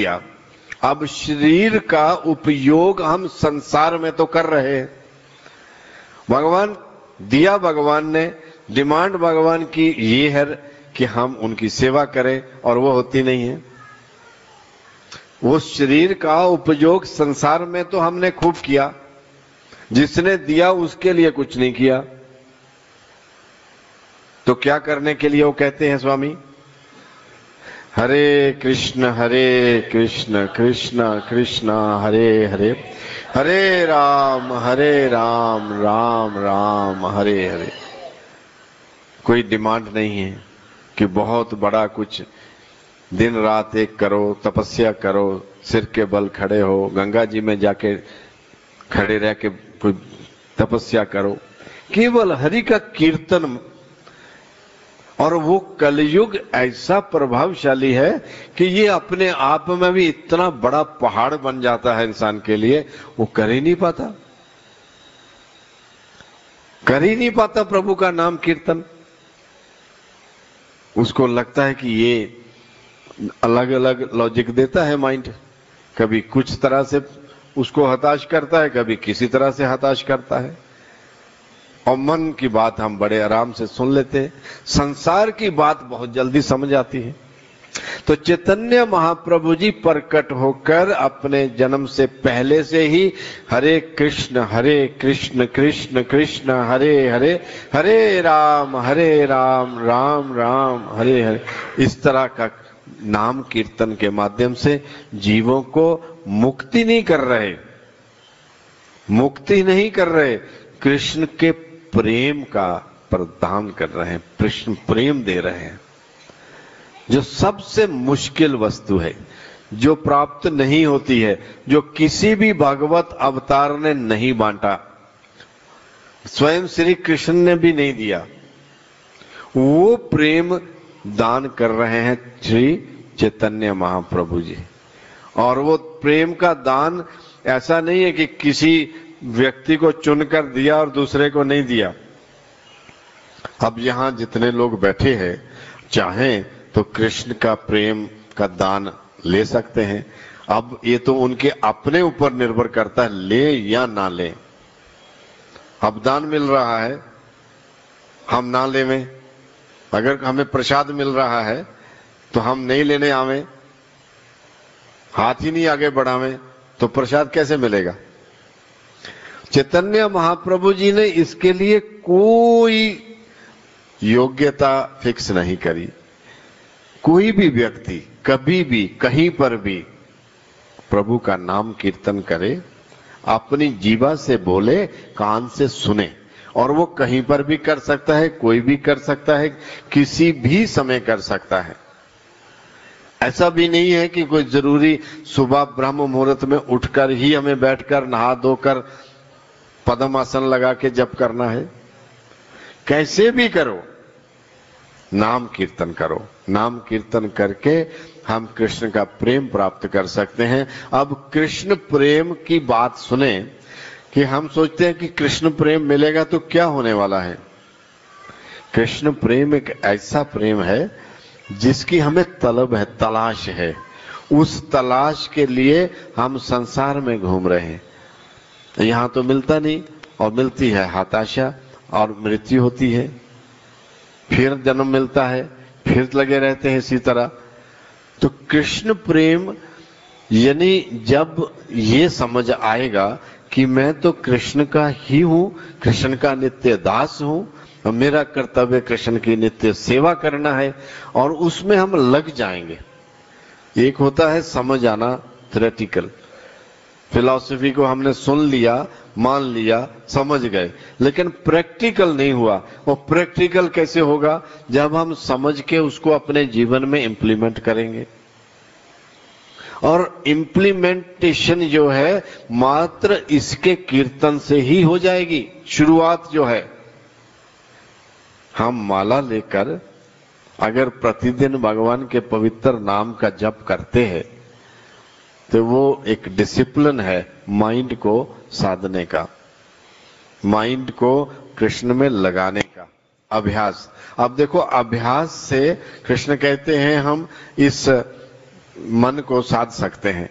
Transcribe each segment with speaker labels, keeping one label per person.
Speaker 1: किया, अब शरीर का उपयोग हम संसार में तो कर रहे हैं। भगवान दिया, भगवान ने डिमांड भगवान की ये है कि हम उनकी सेवा करें, और वो होती नहीं है। वो शरीर का उपयोग संसार में तो हमने खूब किया, जिसने दिया उसके लिए कुछ नहीं किया। तो क्या करने के लिए वो कहते हैं स्वामी, हरे कृष्ण कृष्ण कृष्ण हरे हरे, हरे राम राम राम हरे हरे। कोई डिमांड नहीं है कि बहुत बड़ा कुछ दिन रात एक करो, तपस्या करो, सिर के बल खड़े हो, गंगा जी में जाके खड़े रह के कोई तपस्या करो। केवल हरि का कीर्तन। और वो कलयुग ऐसा प्रभावशाली है कि ये अपने आप में भी इतना बड़ा पहाड़ बन जाता है इंसान के लिए, वो कर ही नहीं पाता प्रभु का नाम कीर्तन। उसको लगता है कि ये अलग अलग लॉजिक देता है माइंड, कभी कुछ तरह से उसको हताश करता है, कभी किसी तरह से हताश करता है। और मन की बात हम बड़े आराम से सुन लेते हैं, संसार की बात बहुत जल्दी समझ आती है। तो चैतन्य महाप्रभु जी प्रकट होकर अपने जन्म से पहले से ही हरे कृष्ण कृष्ण कृष्ण हरे हरे, हरे राम राम राम हरे हरे, इस तरह का नाम कीर्तन के माध्यम से जीवों को मुक्ति नहीं कर रहे, कृष्ण के प्रेम का प्रदान कर रहे हैं, कृष्ण प्रेम दे रहे हैं, जो सबसे मुश्किल वस्तु है, जो प्राप्त नहीं होती है, जो किसी भी भागवत अवतार ने नहीं बांटा, स्वयं श्री कृष्ण ने भी नहीं दिया, वो प्रेम दान कर रहे हैं श्री चैतन्य महाप्रभु जी। और वो प्रेम का दान ऐसा नहीं है कि किसी व्यक्ति को चुनकर दिया और दूसरे को नहीं दिया। अब यहां जितने लोग बैठे हैं, चाहें तो कृष्ण का प्रेम का दान ले सकते हैं। अब ये तो उनके अपने ऊपर निर्भर करता है, ले या ना ले। अब दान मिल रहा है, हम ना लेवें। अगर हमें प्रसाद मिल रहा है तो हम नहीं लेने आवे, हाथ ही नहीं आगे बढ़ावे, तो प्रसाद कैसे मिलेगा? चैतन्य महाप्रभु जी ने इसके लिए कोई योग्यता फिक्स नहीं करी। कोई भी व्यक्ति कभी भी कहीं पर भी प्रभु का नाम कीर्तन करे, अपनी जीवा से बोले, कान से सुने, और वो कहीं पर भी कर सकता है, कोई भी कर सकता है, किसी भी समय कर सकता है। ऐसा भी नहीं है कि कोई जरूरी सुबह ब्रह्म मुहूर्त में उठकर ही हमें बैठकर नहा धोकर पद्म आसन लगा के जप करना है। कैसे भी करो, नाम कीर्तन करो। नाम कीर्तन करके हम कृष्ण का प्रेम प्राप्त कर सकते हैं। अब कृष्ण प्रेम की बात सुने कि हम सोचते हैं कि कृष्ण प्रेम मिलेगा तो क्या होने वाला है। कृष्ण प्रेम एक ऐसा प्रेम है जिसकी हमें तलब है, तलाश है। उस तलाश के लिए हम संसार में घूम रहे हैं। यहां तो मिलता नहीं, और मिलती है हताशा, और मृत्यु होती है, फिर जन्म मिलता है, फिर लगे रहते हैं इसी तरह। तो कृष्ण प्रेम यानी जब ये समझ आएगा कि मैं तो कृष्ण का ही हूं, कृष्ण का नित्य दास हूं, और मेरा कर्तव्य कृष्ण की नित्य सेवा करना है, और उसमें हम लग जाएंगे। एक होता है समझ आना, थ्योरेटिकल फिलॉसफी को हमने सुन लिया, मान लिया, समझ गए, लेकिन प्रैक्टिकल नहीं हुआ। वो प्रैक्टिकल कैसे होगा? जब हम समझ के उसको अपने जीवन में इंप्लीमेंट करेंगे। और इंप्लीमेंटेशन जो है मात्र इसके कीर्तन से ही हो जाएगी। शुरुआत जो है, हम माला लेकर अगर प्रतिदिन भगवान के पवित्र नाम का जप करते हैं तो वो एक डिसिप्लिन है माइंड को साधने का, माइंड को कृष्ण में लगाने का अभ्यास। अब देखो, अभ्यास से कृष्ण कहते हैं हम इस मन को साध सकते हैं।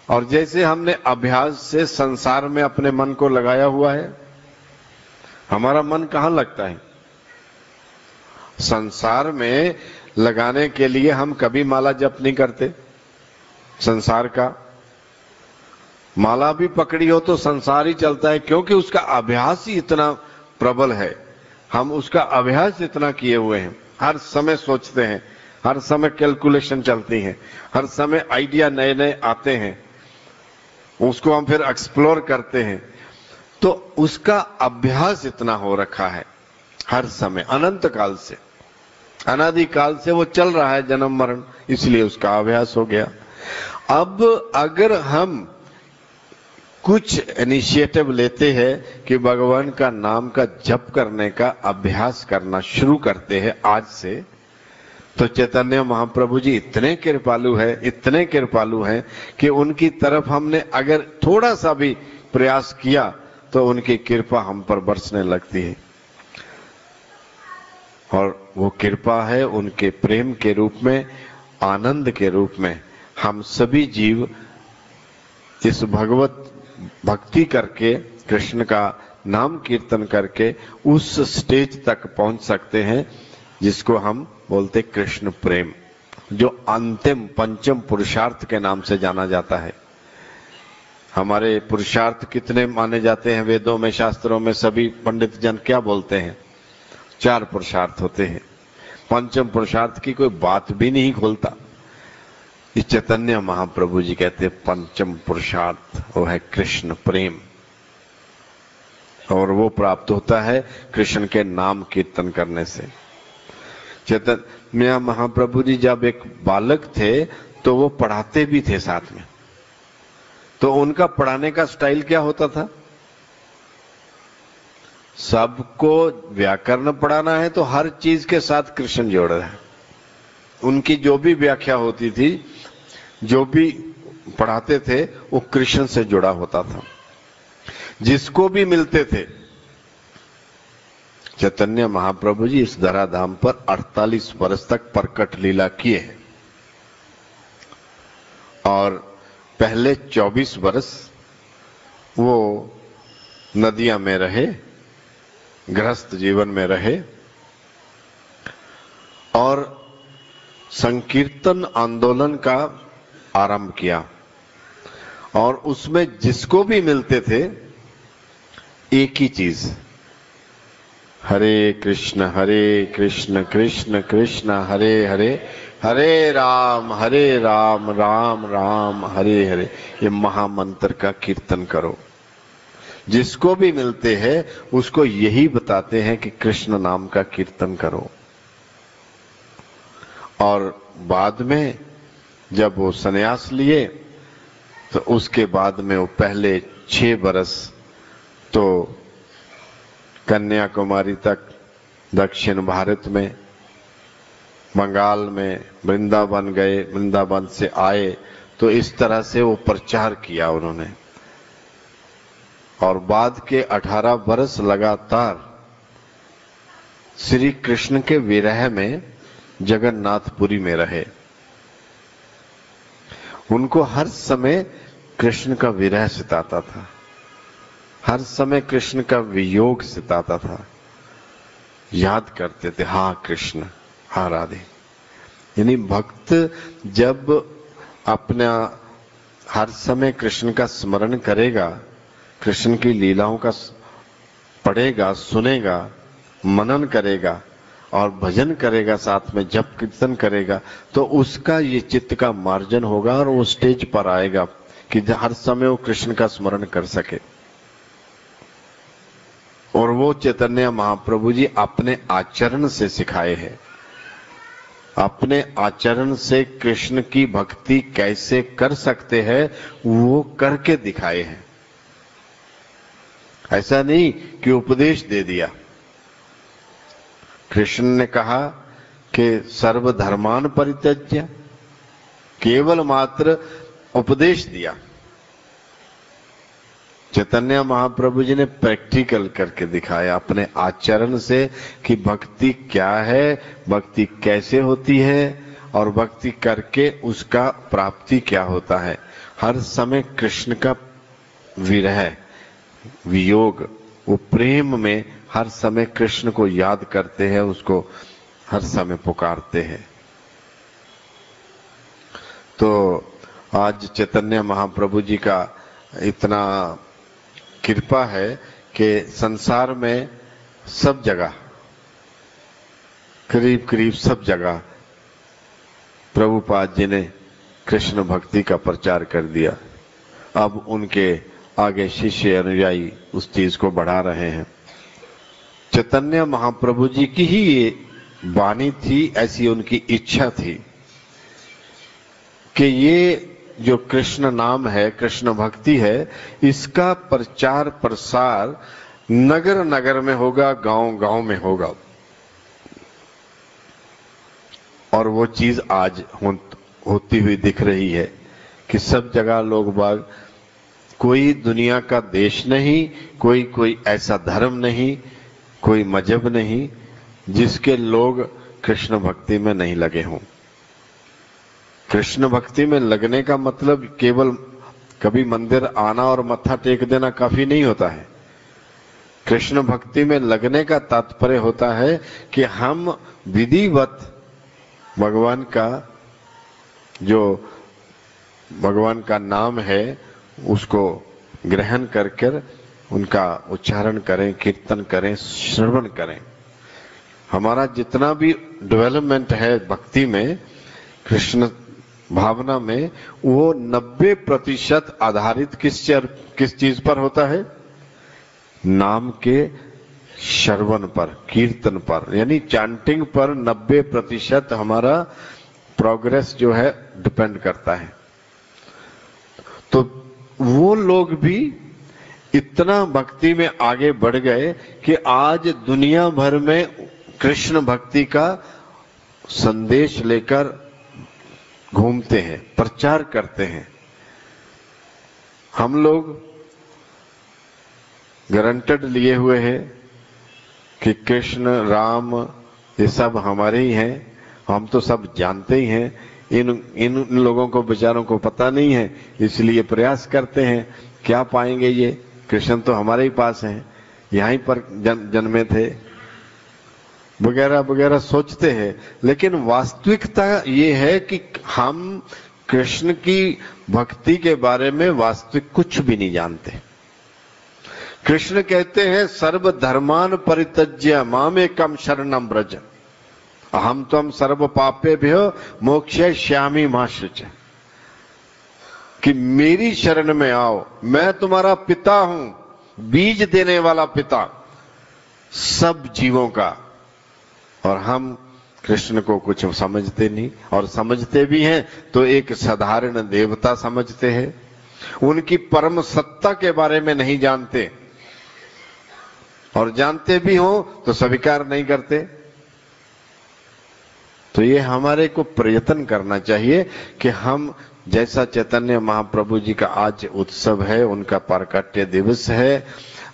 Speaker 1: और जैसे हमने अभ्यास से संसार में अपने मन को लगाया हुआ है, हमारा मन कहां लगता है? संसार में लगाने के लिए हम कभी माला जप नहीं करते। संसार का माला भी पकड़ी हो तो संसार ही चलता है, क्योंकि उसका अभ्यास ही इतना प्रबल है। हम उसका अभ्यास इतना किए हुए हैं, हर समय सोचते हैं, हर समय कैलकुलेशन चलती है, हर समय आइडिया नए नए आते हैं, उसको हम फिर एक्सप्लोर करते हैं। तो उसका अभ्यास इतना हो रखा है हर समय, अनंत काल से, अनादि काल से वो चल रहा है, जन्म मरण, इसलिए उसका अभ्यास हो गया। अब अगर हम कुछ इनिशिएटिव लेते हैं कि भगवान का नाम का जप करने का अभ्यास करना शुरू करते हैं आज से, तो चैतन्य महाप्रभु जी इतने कृपालु है, इतने कृपालु हैं कि उनकी तरफ हमने अगर थोड़ा सा भी प्रयास किया तो उनकी कृपा हम पर बरसने लगती है। और वो कृपा है उनके प्रेम के रूप में, आनंद के रूप में। हम सभी जीव इस भगवत भक्ति करके, कृष्ण का नाम कीर्तन करके उस स्टेज तक पहुंच सकते हैं जिसको हम बोलते कृष्ण प्रेम, जो अंतिम पंचम पुरुषार्थ के नाम से जाना जाता है। हमारे पुरुषार्थ कितने माने जाते हैं वेदों में, शास्त्रों में? सभी पंडित जन क्या बोलते हैं? 4 पुरुषार्थ होते हैं। पंचम पुरुषार्थ की कोई बात भी नहीं खोलता। इस चैतन्य महाप्रभु जी कहते हैं पंचम पुरुषार्थ वो है कृष्ण प्रेम, और वो प्राप्त होता है कृष्ण के नाम कीर्तन करने से। चैतन्य महाप्रभु जी जब एक बालक थे तो वो पढ़ाते भी थे साथ में। तो उनका पढ़ाने का स्टाइल क्या होता था? सबको व्याकरण पढ़ाना है तो हर चीज के साथ कृष्ण जोड़ रहा है। उनकी जो भी व्याख्या होती थी, जो भी पढ़ाते थे, वो कृष्ण से जुड़ा होता था। जिसको भी मिलते थे, चैतन्य महाप्रभु जी इस धराधाम पर 48 वर्ष तक प्रकट लीला किए हैं, और पहले 24 वर्ष वो नदियां में रहे, गृहस्थ जीवन में रहे, और संकीर्तन आंदोलन का आरंभ किया। और उसमें जिसको भी मिलते थे एक ही चीज, हरे कृष्ण कृष्ण कृष्ण हरे हरे, हरे राम राम राम हरे हरे, ये महामंत्र का कीर्तन करो। जिसको भी मिलते हैं उसको यही बताते हैं कि कृष्ण नाम का कीर्तन करो। और बाद में जब वो संन्यास लिए तो उसके बाद में वो पहले 6 बरस तो कन्याकुमारी तक, दक्षिण भारत में, बंगाल में वृंदावन गए, वृंदावन से आए, तो इस तरह से वो प्रचार किया उन्होंने। और बाद के 18 बरस लगातार श्री कृष्ण के विरह में जगन्नाथपुरी में रहे। उनको हर समय कृष्ण का विरह सताता था, हर समय कृष्ण का वियोग सताता था। याद करते थे, हाँ कृष्ण, हाँ राधे। यानी भक्त जब अपना हर समय कृष्ण का स्मरण करेगा, कृष्ण की लीलाओं का पढ़ेगा, सुनेगा, मनन करेगा और भजन करेगा, साथ में जप कीर्तन करेगा, तो उसका ये चित्त का मार्जन होगा और वो स्टेज पर आएगा कि हर समय वो कृष्ण का स्मरण कर सके। और वो चैतन्य महाप्रभु जी अपने आचरण से सिखाए हैं। अपने आचरण से कृष्ण की भक्ति कैसे कर सकते हैं वो करके दिखाए हैं। ऐसा नहीं कि उपदेश दे दिया। कृष्ण ने कहा कि सर्वधर्मान परित्यज्य, केवल मात्र उपदेश दिया। चैतन्य महाप्रभु जी ने प्रैक्टिकल करके दिखाया अपने आचरण से कि भक्ति क्या है, भक्ति कैसे होती है, और भक्ति करके उसका प्राप्ति क्या होता है। हर समय कृष्ण का विरह वियोग, वो प्रेम में हर समय कृष्ण को याद करते हैं, उसको हर समय पुकारते हैं। तो आज चैतन्य महाप्रभु जी का इतना कृपा है कि संसार में सब जगह, करीब करीब सब जगह प्रभुपाद जी ने कृष्ण भक्ति का प्रचार कर दिया। अब उनके आगे शिष्य अनुयायी उस चीज को बढ़ा रहे हैं। चैतन्य महाप्रभु जी की ही ये वाणी थी, ऐसी उनकी इच्छा थी कि ये जो कृष्ण नाम है, कृष्ण भक्ति है, इसका प्रचार प्रसार नगर नगर में होगा, गांव गांव में होगा। और वो चीज आज होती हुई दिख रही है कि सब जगह लोग बाग, कोई दुनिया का देश नहीं, कोई ऐसा धर्म नहीं, कोई मजहब नहीं जिसके लोग कृष्ण भक्ति में नहीं लगे हों। कृष्ण भक्ति में लगने का मतलब केवल कभी मंदिर आना और मत्था टेक देना काफी नहीं होता है। कृष्ण भक्ति में लगने का तात्पर्य होता है कि हम विधिवत भगवान का, जो भगवान का नाम है, उसको ग्रहण करके उनका उच्चारण करें, कीर्तन करें, श्रवण करें। हमारा जितना भी डेवलपमेंट है भक्ति में, कृष्ण भावना में, वो 90% आधारित किस चीज पर होता है? नाम के श्रवण पर, कीर्तन पर, यानी चैंटिंग पर 90% हमारा प्रोग्रेस जो है डिपेंड करता है। तो वो लोग भी इतना भक्ति में आगे बढ़ गए कि आज दुनिया भर में कृष्ण भक्ति का संदेश लेकर घूमते हैं, प्रचार करते हैं। हम लोग गारंटेड लिए हुए हैं कि कृष्ण राम ये सब हमारे ही हैं, हम तो सब जानते ही हैं। इन लोगों को बेचारों को पता नहीं है, इसलिए प्रयास करते हैं क्या पाएंगे ये, कृष्ण तो हमारे ही पास हैं, यहीं पर जन्मे थे, वगैरह वगैरह सोचते हैं। लेकिन वास्तविकता ये है कि हम कृष्ण की भक्ति के बारे में वास्तविक कुछ भी नहीं जानते। कृष्ण कहते हैं सर्व धर्मान परित्यज्य मामेकम शरणम व्रज अहम त्वं सर्व पापेभ्यो मोक्षयिष्यामि मा शुच, कि मेरी शरण में आओ, मैं तुम्हारा पिता हूं, बीज देने वाला पिता सब जीवों का। और हम कृष्ण को कुछ समझते नहीं, और समझते भी हैं तो एक साधारण देवता समझते हैं, उनकी परम सत्ता के बारे में नहीं जानते, और जानते भी हो तो स्वीकार नहीं करते। तो ये हमारे को प्रयत्न करना चाहिए कि हम, जैसा चैतन्य महाप्रभु जी का आज उत्सव है, उनका प्राकट्य दिवस है,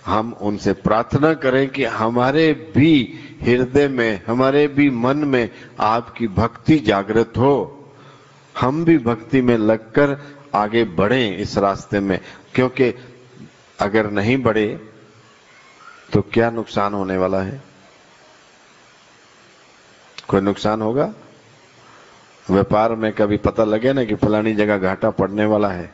Speaker 1: हम उनसे प्रार्थना करें कि हमारे भी हृदय में, हमारे भी मन में आपकी भक्ति जागृत हो, हम भी भक्ति में लगकर आगे बढ़ें इस रास्ते में। क्योंकि अगर नहीं बढ़े तो क्या नुकसान होने वाला है? कोई नुकसान होगा? व्यापार में कभी पता लगे ना कि फलानी जगह घाटा पड़ने वाला है,